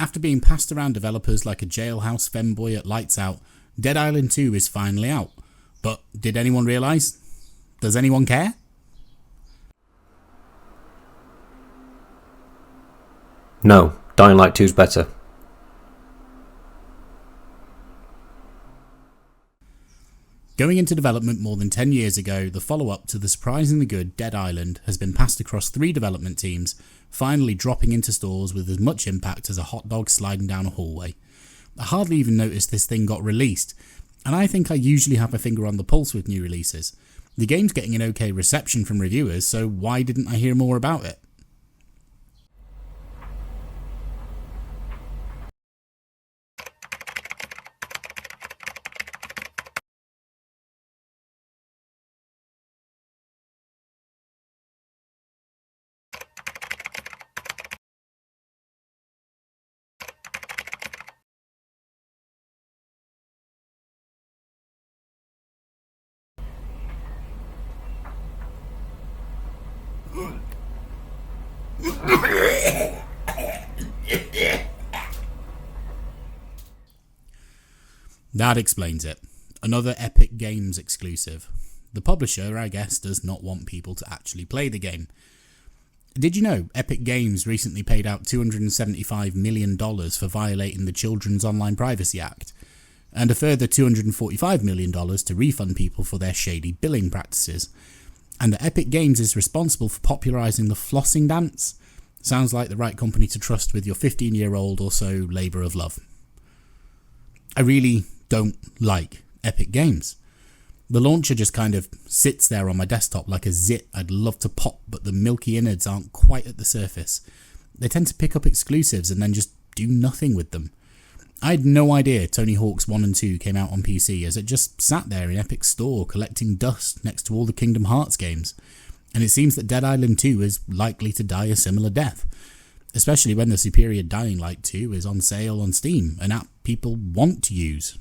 After being passed around developers like a jailhouse femboy at Lights Out, Dead Island 2 is finally out. But did anyone realise? Does anyone care? No, Dying Light 2's better. Going into development more than 10 years ago, the follow-up to the surprisingly good Dead Island has been passed across 3 development teams, finally dropping into stores with as much impact as a hot dog sliding down a hallway. I hardly even noticed this thing got released, and I think I usually have my finger on the pulse with new releases. The game's getting an okay reception from reviewers, so why didn't I hear more about it? That explains it. Another Epic Games exclusive. The publisher, I guess, does not want people to actually play the game. Did you know Epic Games recently paid out $275 million for violating the Children's Online Privacy Act, and a further $245 million to refund people for their shady billing practices? And that Epic Games is responsible for popularising the flossing dance? Sounds like the right company to trust with your 15-year-old or so labour of love. I really don't like Epic Games. The launcher just kind of sits there on my desktop like a zit I'd love to pop, but the milky innards aren't quite at the surface. They tend to pick up exclusives and then just do nothing with them. I had no idea Tony Hawk's 1 and 2 came out on PC, as it just sat there in Epic's store collecting dust next to all the Kingdom Hearts games. And it seems that Dead Island 2 is likely to die a similar death, especially when the superior Dying Light 2 is on sale on Steam, an app people want to use.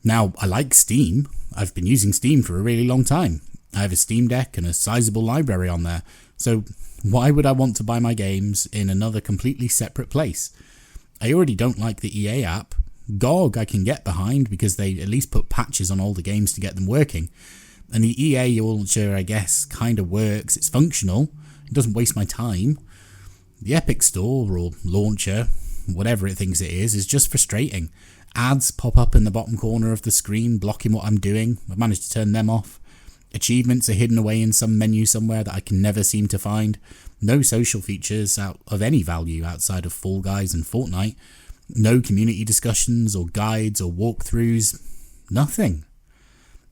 Now, I like Steam. I've been using Steam for a really long time. I have a Steam Deck and a sizable library on there, so why would I want to buy my games in another completely separate place? I already don't like the EA app. GOG I can get behind because they at least put patches on all the games to get them working. And the EA launcher, I guess, kind of works. It's functional. It doesn't waste my time. The Epic Store or launcher, whatever it thinks it is just frustrating. Ads pop up in the bottom corner of the screen blocking what I'm doing. I've managed to turn them off. Achievements are hidden away in some menu somewhere that I can never seem to find. No social features out of any value outside of Fall Guys and Fortnite. No community discussions or guides or walkthroughs. Nothing.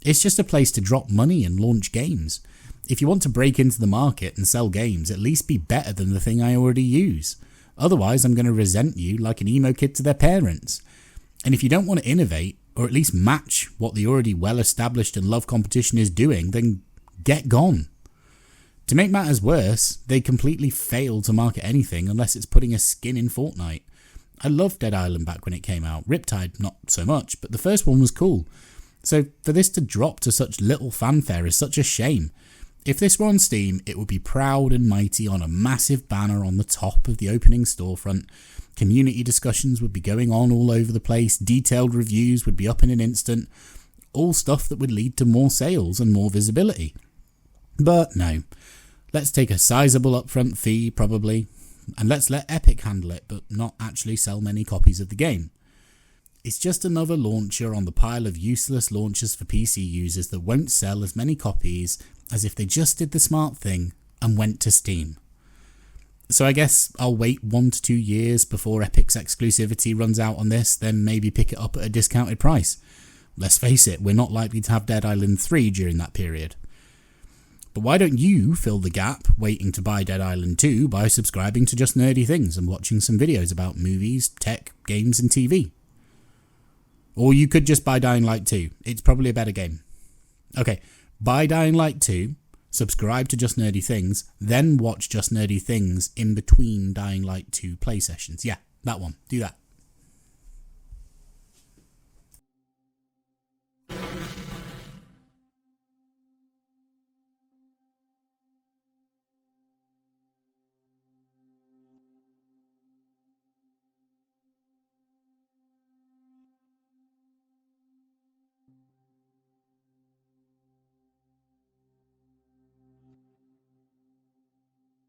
It's just a place to drop money and launch games. If you want to break into the market and sell games, at least be better than the thing I already use. Otherwise, I'm going to resent you like an emo kid to their parents. And if you don't want to innovate, or at least match what the already well-established and loved competition is doing, then get gone. To make matters worse, they completely fail to market anything unless it's putting a skin in Fortnite. I loved Dead Island back when it came out. Riptide, not so much, but the first one was cool. So for this to drop to such little fanfare is such a shame. If this were on Steam, it would be proud and mighty on a massive banner on the top of the opening storefront. Community discussions would be going on all over the place. Detailed reviews would be up in an instant. All stuff that would lead to more sales and more visibility. But no. Let's take a sizable upfront fee, probably, and let's let Epic handle it, but not actually sell many copies of the game. It's just another launcher on the pile of useless launchers for PC users that won't sell as many copies as if they just did the smart thing and went to Steam. So I guess I'll wait 1 to 2 years before Epic's exclusivity runs out on this, then maybe pick it up at a discounted price. Let's face it, we're not likely to have Dead Island 3 during that period. But why don't you fill the gap waiting to buy Dead Island 2 by subscribing to Just Nerdy Things and watching some videos about movies, tech, games and TV? Or you could just buy Dying Light 2. It's probably a better game. Okay, buy Dying Light 2, subscribe to Just Nerdy Things, then watch Just Nerdy Things in between Dying Light 2 play sessions. Yeah, that one. Do that.